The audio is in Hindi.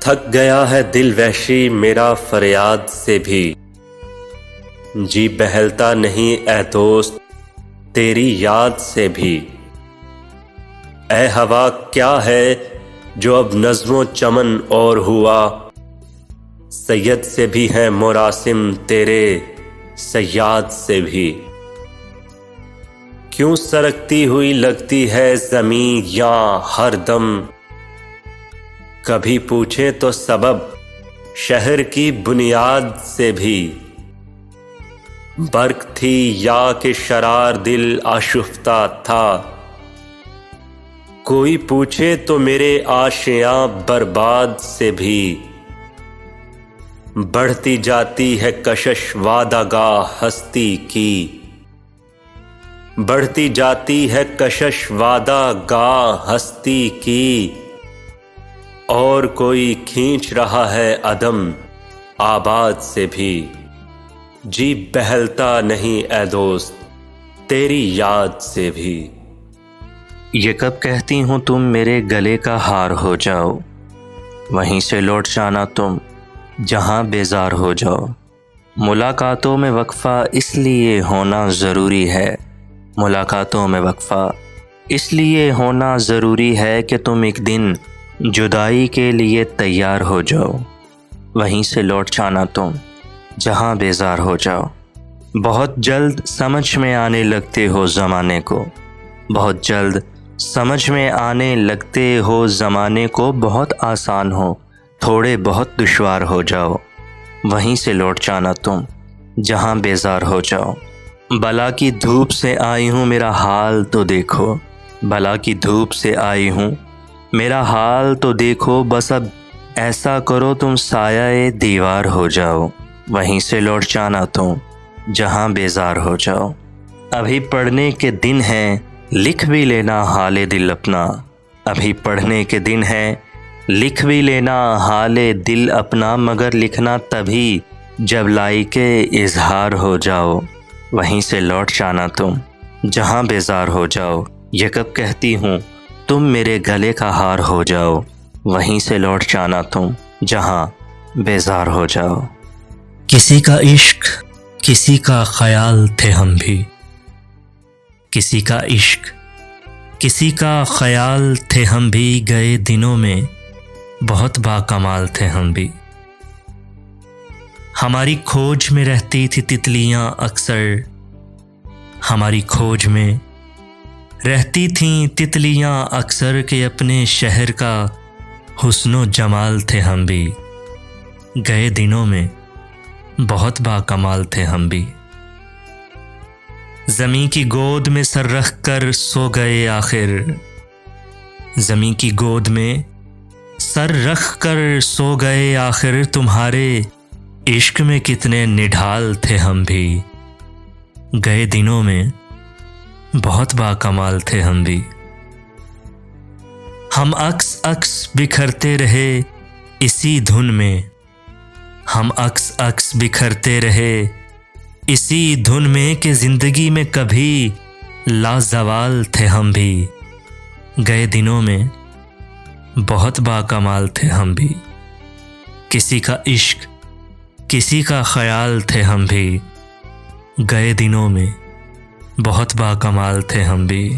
थक गया है दिल वहशी मेरा फरियाद से भी, जी बहलता नहीं ए दोस्त तेरी याद से भी। ए हवा क्या है जो अब नज़्मों चमन और हुआ, सैयद से भी है मुरासिम तेरे सयाद से भी। क्यों सरकती हुई लगती है ज़मीं या हर दम, कभी पूछे तो सबब शहर की बुनियाद से भी। बर्क थी या कि शरार दिल आशुफ्ता था, कोई पूछे तो मेरे आशियां बर्बाद से भी। बढ़ती जाती है कशिश वादागाह हस्ती की, बढ़ती जाती है कशिश वादागाह हस्ती की। और कोई खींच रहा है अदम आबाद से भी, जी बहलता नहीं ए दोस्त तेरी याद से भी। ये कब कहती हूँ तुम मेरे गले का हार हो जाओ, वहीं से लौट जाना तुम जहाँ बेजार हो जाओ। मुलाकातों में वक्फ़ा इसलिए होना ज़रूरी है, मुलाकातों में वक्फ़ा इसलिए होना ज़रूरी है कि तुम एक दिन जुदाई के लिए तैयार हो जाओ, वहीं से लौट जाना तुम जहाँ बेजार हो जाओ। बहुत जल्द समझ में आने लगते हो ज़माने को, बहुत जल्द समझ में आने लगते हो ज़माने को। बहुत आसान हो थोड़े बहुत दुश्वार हो जाओ, वहीं से लौट जाना तुम जहाँ बेजार हो जाओ। बला की धूप से आई हूँ मेरा हाल तो देखो, बला की धूप से आई हूँ मेरा हाल तो देखो। बस अब ऐसा करो तुम साया दीवार हो जाओ, वहीं से लौट जाना तुम जहाँ बेजार हो जाओ। अभी पढ़ने के दिन हैं लिख भी लेना हाले दिल अपना, अभी पढ़ने के दिन हैं लिख भी लेना हाले दिल अपना। मगर लिखना तभी जब लाइके इजहार हो जाओ, वहीं से लौट जाना तुम जहाँ बेजार हो जाओ। ये कब कहती हूँ तुम मेरे गले का हार हो जाओ, वहीं से लौट जाना तुम जहाँ बेजार हो जाओ। किसी का इश्क किसी का ख्याल थे हम भी, किसी का इश्क किसी का ख्याल थे हम भी। गए दिनों में बहुत बाकमाल थे हम भी। हमारी खोज में रहती थी तितलियां अक्सर, हमारी खोज में रहती थीं तितलियां अक्सर के अपने शहर का हुस्नो जमाल थे हम भी। गए दिनों में बहुत बाकमाल थे हम भी। ज़मीं की गोद में सर रख कर सो गए आखिर, ज़मीं की गोद में सर रख कर सो गए आखिर। तुम्हारे इश्क में कितने निढाल थे हम भी। गए दिनों में बहुत बाकमाल थे हम भी। हम अक्स अक्स बिखरते रहे इसी धुन में, हम अक्स अक्स बिखरते रहे इसी धुन में कि ज़िंदगी में कभी लाजवाल थे हम भी। गए दिनों में बहुत बाकमाल थे हम भी। किसी का इश्क किसी का ख्याल थे हम भी। गए दिनों में बहुत बाकमाल थे हम भी।